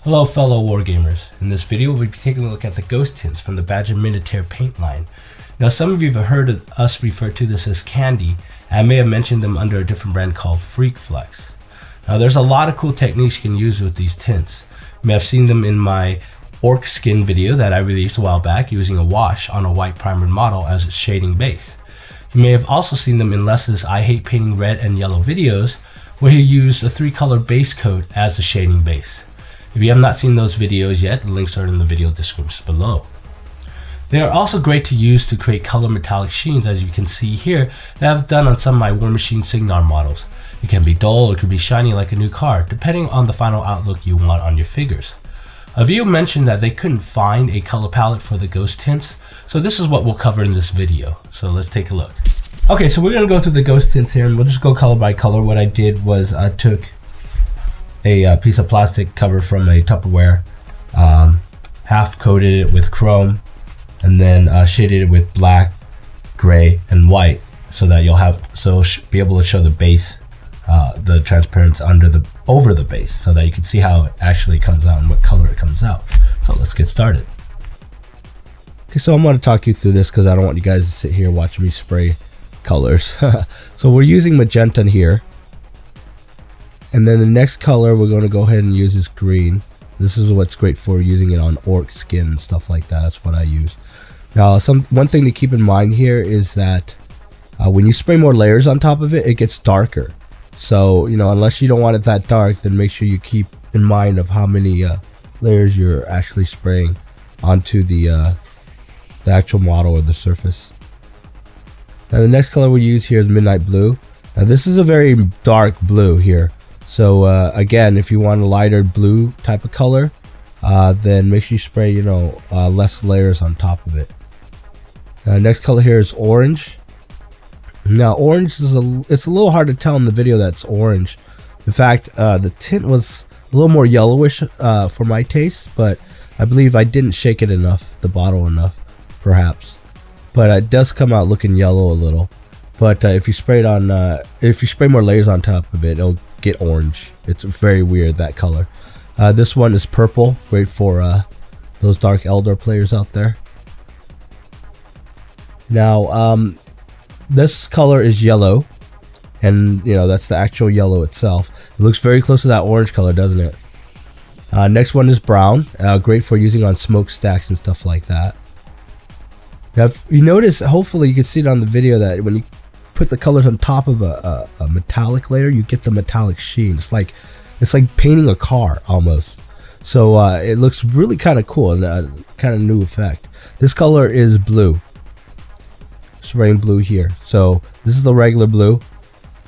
Hello fellow wargamers. In this video we'll be taking a look at the Ghost Tints from the Badger Minitaire paint line. Now some of you have heard of us refer to this as candy, and I may have mentioned them under a different brand called Freak Flex. Now there's a lot of cool techniques you can use with these tints. You may have seen them in my orc skin video that I released a while back using a wash on a white primered model as its shading base. You may have also seen them in Les's I Hate Painting Red and Yellow videos where he used a 3-color base coat as a shading base. If you have not seen those videos yet, the links are in the video description below. They are also great to use to create color metallic sheens, as you can see here, that I've done on some of my War Machine Signar models. It can be dull or it can be shiny like a new car, depending on the final outlook you want on your figures. A viewer mentioned that they couldn't find a color palette for the Ghost Tints, so this is what we'll cover in this video. So let's take a look. Okay, so we're going to go through the Ghost Tints here, and we'll just go color by color. What I did was I took a piece of plastic cover from a Tupperware, half coated it with Krome, and then shaded it with black, gray, and white, so that you'll be able to show the base, the transparency over the base, so that you can see how it actually comes out and what color it comes out. So let's get started. Okay, so I'm going to talk you through this because I don't want you guys to sit here watching me spray colors. So we're using magenta here. And then the next color we're going to go ahead and use is green. This is what's great for using it on orc skin and stuff like that. That's what I use. Now, one thing to keep in mind here is that when you spray more layers on top of it, it gets darker. So, unless you don't want it that dark, then make sure you keep in mind of how many layers you're actually spraying onto the actual model or the surface. Now, the next color we use here is Midnight Blue. Now, this is a very dark blue here. So again, if you want a lighter blue type of color, then make sure you spray, less layers on top of it. Next color here is orange. Now orange is it's a little hard to tell in the video that's orange. In fact, the tint was a little more yellowish for my taste, but I believe I didn't shake it enough, the bottle enough, perhaps. But it does come out looking yellow a little. But if you spray it on, if you spray more layers on top of it, it'll get orange. It's very weird, that color. This one is purple, great for those Dark Eldar players out there. Now, this color is yellow, and that's the actual yellow itself. It looks very close to that orange color, doesn't it? Next one is brown, great for using on smokestacks and stuff like that. Now, if you notice, hopefully you can see it on the video, that when you put the colors on top of a metallic layer, you get the metallic sheen. It's like painting a car almost. So it looks really kind of cool and kind of new effect. This color is blue. Spraying blue here. So this is the regular blue.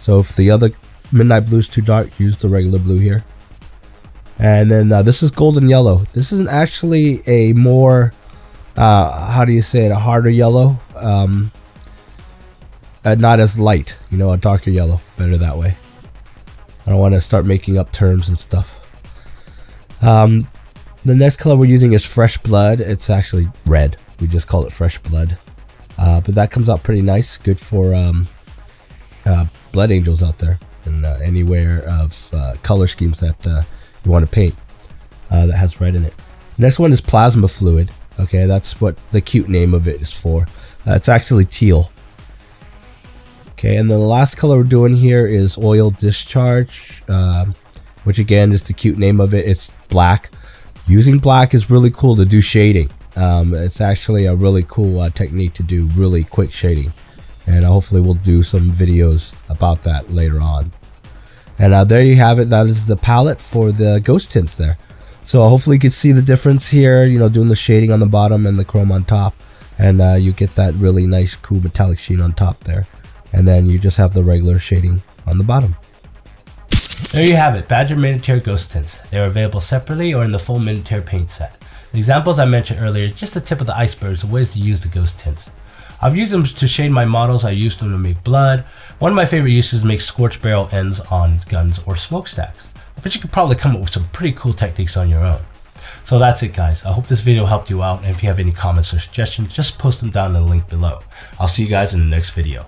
So if the other midnight blue is too dark, use the regular blue here. And then this is golden yellow. This is actually a more how do you say it, a harder yellow, not as light, a darker yellow, better that way. I don't want to start making up terms and stuff. The next color we're using is Fresh Blood. It's actually red, we just call it Fresh Blood, but that comes out pretty nice, good for blood angels out there, and anywhere of color schemes that you want to paint that has red in it. Next one is Plasma Fluid. Okay, that's what the cute name of it is for. It's actually teal. Okay, and then the last color we're doing here is Oil Discharge, which again is the cute name of it. It's black. Using black is really cool to do shading. It's actually a really cool technique to do really quick shading, and hopefully we'll do some videos about that later on. And there you have it. That is the palette for the Ghost Tints there. So hopefully you can see the difference here, doing the shading on the bottom and the chrome on top, and you get that really nice cool metallic sheen on top there, and then you just have the regular shading on the bottom. There you have it, Badger Minitaire Ghost Tints. They are available separately or in the full Minitaire paint set. The examples I mentioned earlier is just the tip of the iceberg of ways to use the Ghost Tints. I've used them to shade my models. I used them to make blood. One of my favorite uses is to make scorched barrel ends on guns or smokestacks. But you could probably come up with some pretty cool techniques on your own. So that's it, guys. I hope this video helped you out, and if you have any comments or suggestions, just post them down in the link below. I'll see you guys in the next video.